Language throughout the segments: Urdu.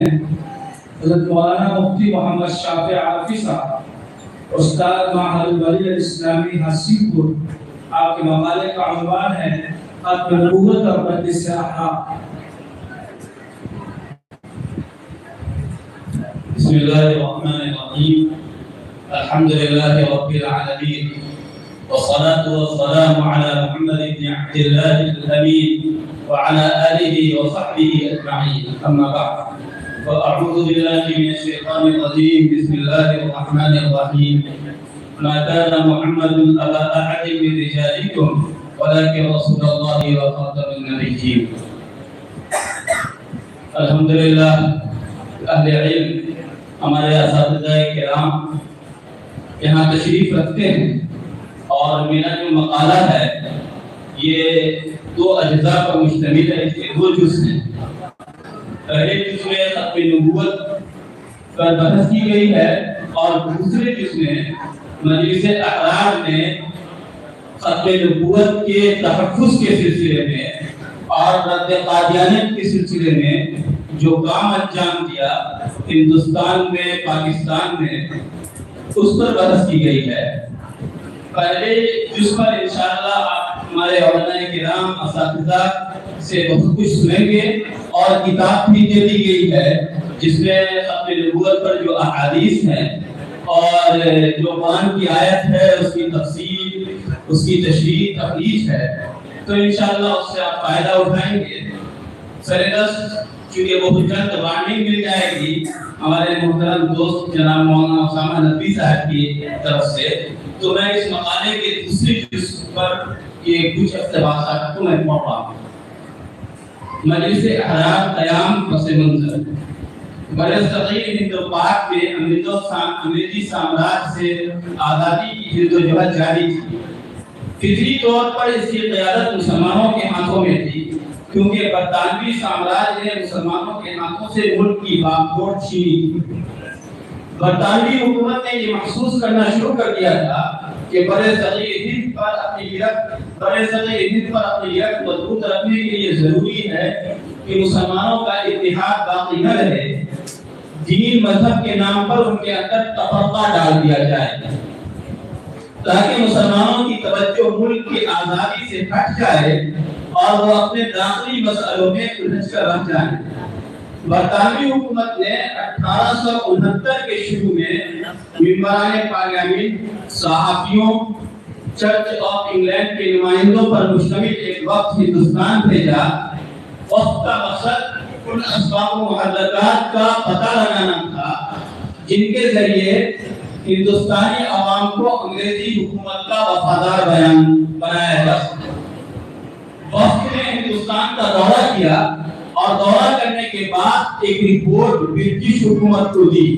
حضرت مولانا مفتی محمد شافع عارفی صاحب استاد معہد الولی الاسلامی حسین پور، آپ کے مقالے کا عنوان ہے ختم نبوت اور مجلس احرار۔ بسم اللہ الرحمن الرحیم، الحمد للہ رب العالمین، والصلاة والسلام على محمد بن عبد الله الأمين وعلى آله وصحبه أجمعين، أما بعد فأعوذ بالله من الشيطان الرجيم، بسم الله الرحمن الرحيم، ما كان محمد أبا أحد من رجالكم ولكن رسول الله وخاتم النبيين۔ الحمدللہ اہل علم ہمارے اساتذہ کرام یہاں تشریف رکھتے ہیں، اور میرا جو مقالہ ہے یہ دو اجزاء پر مشتمل ہے، اس کے دو جز ہیں۔ پہلے جز میں ختم نبوت پر بحث کی گئی ہے، اور دوسرے جز میں مجلس احرار میں ختم نبوت کے تحفظ کے سلسلے میں اور رد قادیانیت کے سلسلے میں جو کام انجام دیا ہندوستان میں، پاکستان میں، اس پر بحث کی گئی ہے۔ پہلے جس پر انشاءاللہ آپ ہمارے علماء کرام اساتذہ سے بہت کچھ سنیں گے، اور کتاب بھی دے دی گئی ہے جس میں ختم نبوت پر جو احادیث ہیں اور جو قرآن کی آیت ہے اس کی تفسیر، اس کی تشریح تخریج ہے، تو انشاءاللہ اس سے آپ فائدہ اٹھائیں گے۔ سردست چونکہ بہت جلد وارننگ مل جائے گی ہمارے محترم دوست جناب مولانا اسامہ ندوی صاحب کی طرف سے، تو میں اس مقالے کے دوسری جز پر یہ کچھ اقتباسات کو میں پڑھ رہا ہوں۔ مجلس احرار قیام پس منظر۔ برصغیر ہند و پاک میں انگریزی سامراج سے آزادی کی جدوجہد جاری تھی۔ فطری طور پر اس کی قیادت مسلمانوں کے ہاتھوں میں تھی، کیونکہ برطانوی سامراج نے مسلمانوں کے ہاتھوں سے ملک کی باغ چھینی تھی۔ برطانوی حکومت نے یہ محسوس کرنا شروع کر دیا تھا کہ برصغیر ہند پر اپنی گرفت مضبوط رکھنے کے لیے ضروری ہے کہ مسلمانوں کا اتحاد باقی نہ رہے، دین مذہب کے نام پر ان کے اندر تفرقہ ڈال دیا جائے، تاکہ مسلمانوں کی توجہ ملک کی آزادی سے ہٹ جائے اور وہ اپنے داخلی مسئلوں میں الجھ کر رہ جائیں۔ برطانوی حکومت نے 1869 کے شروع میں ممبران پارلیمنٹ، صحافیوں، چرچ آف انگلینڈ کے نمائندوں پر مشتمل ایک وقت ہندوستان بھیجا۔ وقت کا مقصد ان اسباب و محرکات کا پتہ لگانا تھا جن کے ذریعے ہندوستانی عوام کو انگریزی حکومت کا وفادار بنایا جا سکے۔ وقت نے ہندوستان کا دورہ کیا، اور دورہ کرنے کے بعد ایک رپورٹ برٹش حکومت کو دی۔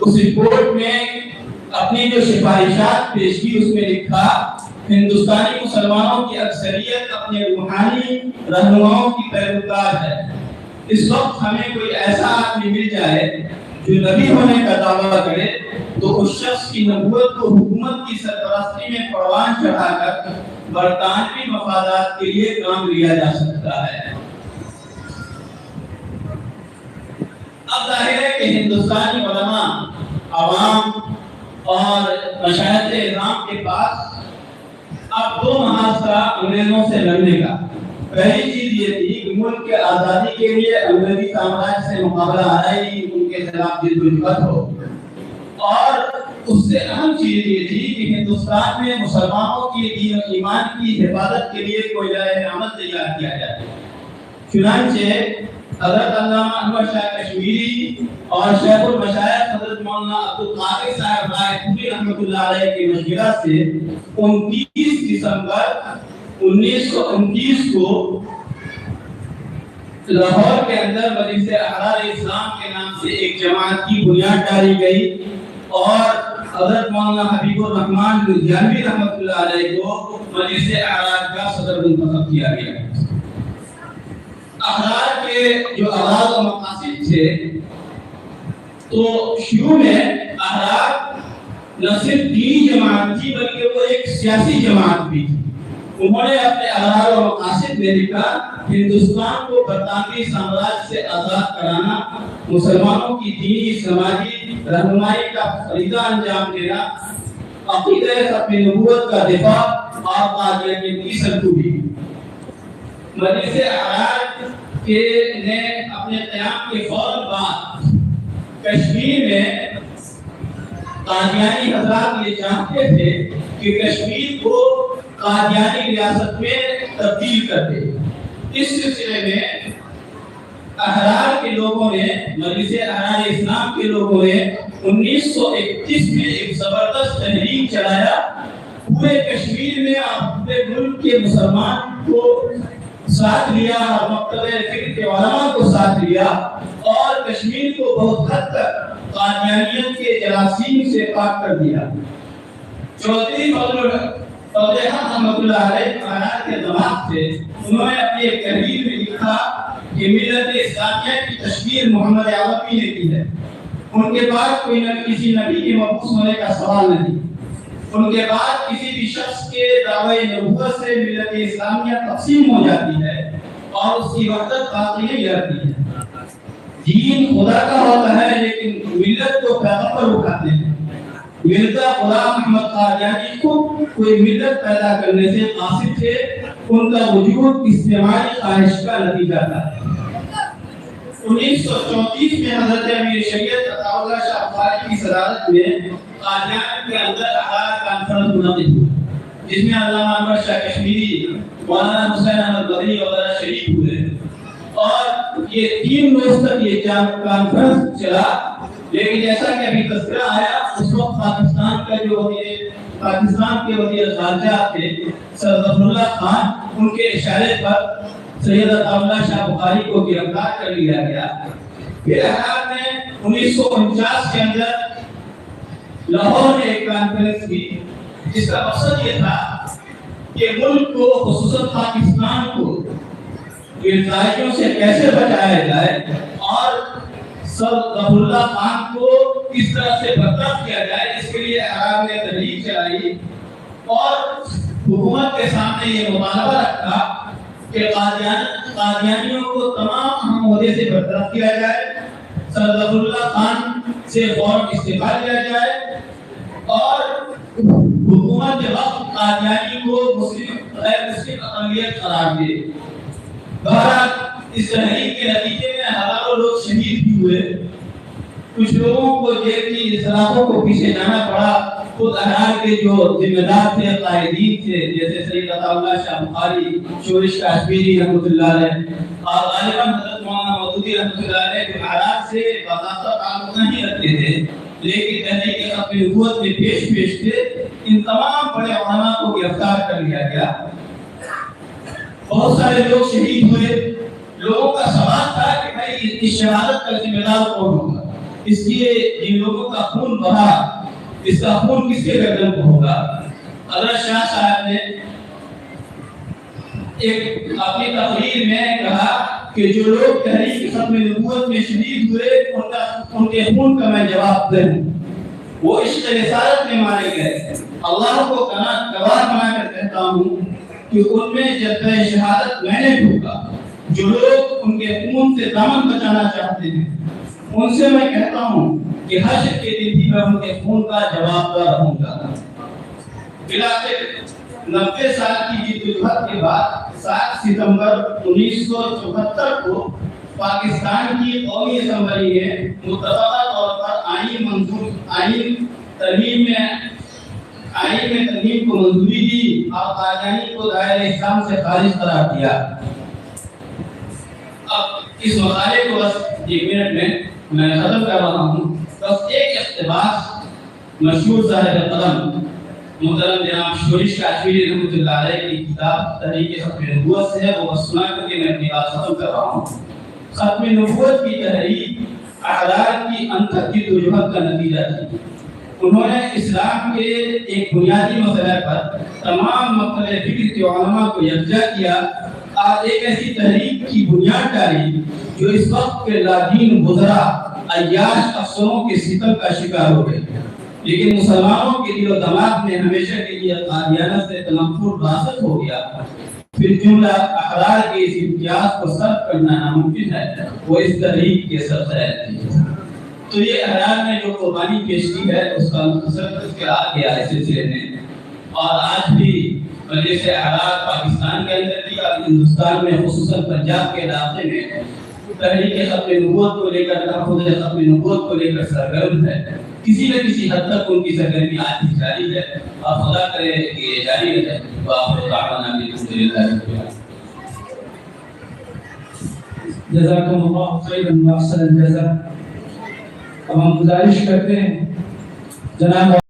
اس رپورٹ میں اپنی جو سفارشات پیش کی، اس میں لکھا ہندوستانی مسلمانوں کی اکثریت اپنے روحانی رہنماؤں کی پیروکار ہے۔ اس وقت ہمیں کوئی ایسا آدمی مل جائے جو نبی ہونے کا دعویٰ کرے تو اس شخص کی نبوت کو حکومت کی سرپرستی میں پروان چڑھا کر برطانوی مفادات کے لیے کام لیا جا سکتا ہے۔ اب ظاہر ہے کہ ہندوستانی علماء، عوام اور مشائخ اعظام کے پاس اب دو محاذ تھا انگریزوں سے لڑنے کا۔ پہلی چیز یہ تھی کہ ملک کے آزادی کے لیے انگریزی سامراج سے مقابلہ آرائی، ان کے خلاف جدوجہد ہو، اور اس سے اہم چیز یہ تھی کہ ہندوستان میں مسلمانوں کی دین و ایمان کی حفاظت کے لیے کوئی رائے عمل تیار کیا جائے۔ چنانچہ حضرت علامہ انور شاہ کشمیری اور شیخ المشائخ حضرت مولانا عبدالقادر صاحب رائے پوری رحمۃ اللہ علیہ کے مشورہ سے 29 دسمبر 1929 کو لاہور کے اندر مجلس احرار اسلام کے نام سے ایک جماعت کی بنیاد ڈالی گئی، اور حضرت مولانا حبیب الرحمن لدھیانوی رحمۃ اللہ علیہ کو مجلس احرار کا صدر منتخب کیا گیا۔ احرار کے جو اغراض و مقاصد تھے، تو شروع میں احرار نہ صرف دینی جماعت تھی بلکہ وہ ایک سیاسی جماعت بھی تھی۔ انہوں نے اپنے اغراض و مقاصد میں لکھا ہندوستان کو برطانوی سامراج سے آزاد کرانا، مسلمانوں کی دینی سماجی رہنمائی کا فریضہ انجام دینا، عقیدہ ختم نبوت کا دفاع اور قادیانیت کی سرکوبی۔ مجلس اعراض کے نے اپنے قیام کے فوراً بعد کشمیر میں قادیانی حضرات یہ چاہتے تھے کہ کشمیر کو قادیانی ریاست میں تبدیل کر دے۔ اس سلسلے میں احرار کے لوگوں نے، مجلس احرار اسلام کے لوگوں نے 1931 میں ایک زبردست تحریک چلایا، پورے کشمیر میں اور پورے ملک کے مسلمان کو ساتھ لیا اور مکتب فکر کے علماء کو ساتھ لیا اور کشمیر کو بہت حد تک قادیانیت کے جراثیم سے پاک کر دیا۔ چودھری فضل رحمۃ اللہ علیہ احرار کے دماغ سے انہوں نے اپنی ایک تحریر میں لکھا کہ ملت اسلامیہ کی تشکیل محمد عربی نے کی ہے، ان کے بعد کوئی کسی نبی کے مبعوث ہونے کا سوال نہیں، ان کے بعد کسی بھی شخص کے دعوی نبوت سے ملت اسلامیہ تقسیم ہو جاتی ہے اور اس کی وحدت باقی نہیں رہتی ہے۔ دین خدا کا ہوتا ہے لیکن ملت کو پیغمبر اٹھاتے ہیں۔ مرزا غلام محمد قادیانی کو کوئی ملت پیدا کرنے سے قاصد تھے، ان کا وجود استعماری خواہش کا نتیجہ تھا۔ 1934 میں حضرت امیر شریعت عطا اللہ شاہ بخاری کی صدارت میں قادیان کے اندر احرار کانفرنس منعقد ہوئی، جس میں علامہ انور شاہ کشمیری، مولانا حسین احمد بدری وغیرہ شریک ہوئے اور یہ 3 روز تک یہ کانفرنس چلا۔ لیکن جیسا کہ ابھی تذکرہ آیا، اس وقت پاکستان کے وزیر خارجہ تھے سر ظفر اللہ خان، ان کے اشارے پر سید عطا اللہ شاہ بخاری کو گرفتار کر لیا گیا۔ پھر احرار نے 1949 کے اندر لاہور میں ایک کانفرنس کی، جس کا مقصد یہ تھا کہ ملک کو خصوصاً پاکستان کو غذائیوں سے کیسے بچایا جائے اور سر ظفر اللہ خان کو کس طرح سے برطرف کیا جائے، اس کے لیے احرار نے تحریک چلائی اور حکومت کے سامنے یہ مطالبہ رکھا کہ قادیانیوں کو تمام اہم عہدے سے برطرف کیا جائے، سر ظفر اللہ خان سے فوراً استعفا دیا جائے اور حکومت کے وقت قادیانی کو غیر مسلم اقلیت قرار دے۔ بہرحال اس تحریک کے نتیجے میں ہزاروں لوگ شہید بھی ہوئے، کچھ لوگوں کو جیل کی اصلاحوں کو پیچھے جانا پڑا۔ خود احرار کے جو ذمہ دار تھے، قائدین تھے، جیسے سید عطا اللہ شاہ بخاری، شورش کاشمیری رحمۃ اللہ علیہ اور غالباً حضرت مولانا مودودی رحمۃ اللہ علیہ، جو احرار سے باضابطہ تعلق نہیں رکھتے تھے لیکن تحریک ختم نبوت میں پیش تھے، ان تمام بڑے علماء کو گرفتار کر لیا گیا۔ بہت سارے لوگ شہید ہوئے۔ لوگوں کا سوال تھا کہ بھائی اس شہادت کا ذمہ دار کون ہوگا، اس لیے جن لوگوں کا خون بہا اس کا خون کس کے گردن کو ہوگا۔ حضرت شاہ صاحب نے ایک اپنی تقریر میں کہا کہ جو لوگ تحریک ختم نبوت میں شہید ہوئے ان کے خون کا میں جواب دوں، وہ عشق رسالت میں مارے گئے۔ اللہ کو گواہ بنا کر کہتا ہوں کہ ان میں جذبہ شہادت میں نے ڈھونڈا۔ جو لوگ ان کے خون سے دامن بچانا چاہتے ہیں، ان سے میں کہتا ہوں کہ حشر کے دن بھی میں ان کے خون کا جواب دہ رہوں گا۔ بلاخر 90 سال کی جدوجہد کے بعد 7 ستمبر 1974 کو پاکستان کی قومی اسمبلی نے متفقہ طور پر آئین ترمیم کو منظوری دی اور قادیانی کو دائرہ اسلام سے خارج قرار دیا۔ اب اس مقالے کو بس 1 منٹ میں ختم کر رہا ہوں۔ بس ایک اقتباس مشہور صاحب قلم محترم جناب شورش کاشمیری رحمۃ اللہ علیہ کی کتاب تحریک ختم نبوت سے ہے، وہ بس سنا کر کے میں اپنی بات ختم کر رہا ہوں۔ ختم نبوت کی تحریک احرار کی انتھک جدوجہد کا نتیجہ تھی۔ انہوں نے اسلام کے ایک بنیادی مسئلے پر تمام مکتب فکر کے علماء کو یکجا کیا اور ایک ایسی تحریک کی بنیاد ڈالی جو اس وقت کے لادین وزراء عیاش افسروں کے ستم کا شکار ہو گئی۔ لیکن مسلمانوں کے دل و دماغ میں ہمیشہ کے لیے قادیانہ سے تنفر راسخ ہو گیا. پھر جملہ احرار کے اس امتیاز کو صرف کرنا ناممکن ہے. وہ اس تحریک کے سرخیر تھی. تو یہ احرار نے جو قربانی پیش کی ہے اس کا مختصر تذکرہ آ گیا اس سلسلے میں. اور آج بھی مجلس احرار پاکستان کے اندر بھی اور ہندوستان میں خصوصاً پنجاب کے علاقے میں تحریک ختم نبوت کو لے کر تحفظ ختم نبوت کو لے کر سرگرم ہے. کسی نہ کسی حد تک ان کی سرگرمی آج بھی جاری ہے اور خدا کرے کہ یہ جاری رہے. وآخر دعوانا الحمدللہ رب العالمین. جزاکم اللہ خیرا و احسن الجزاء. اب ہم گزارش کرتے ہیں جناب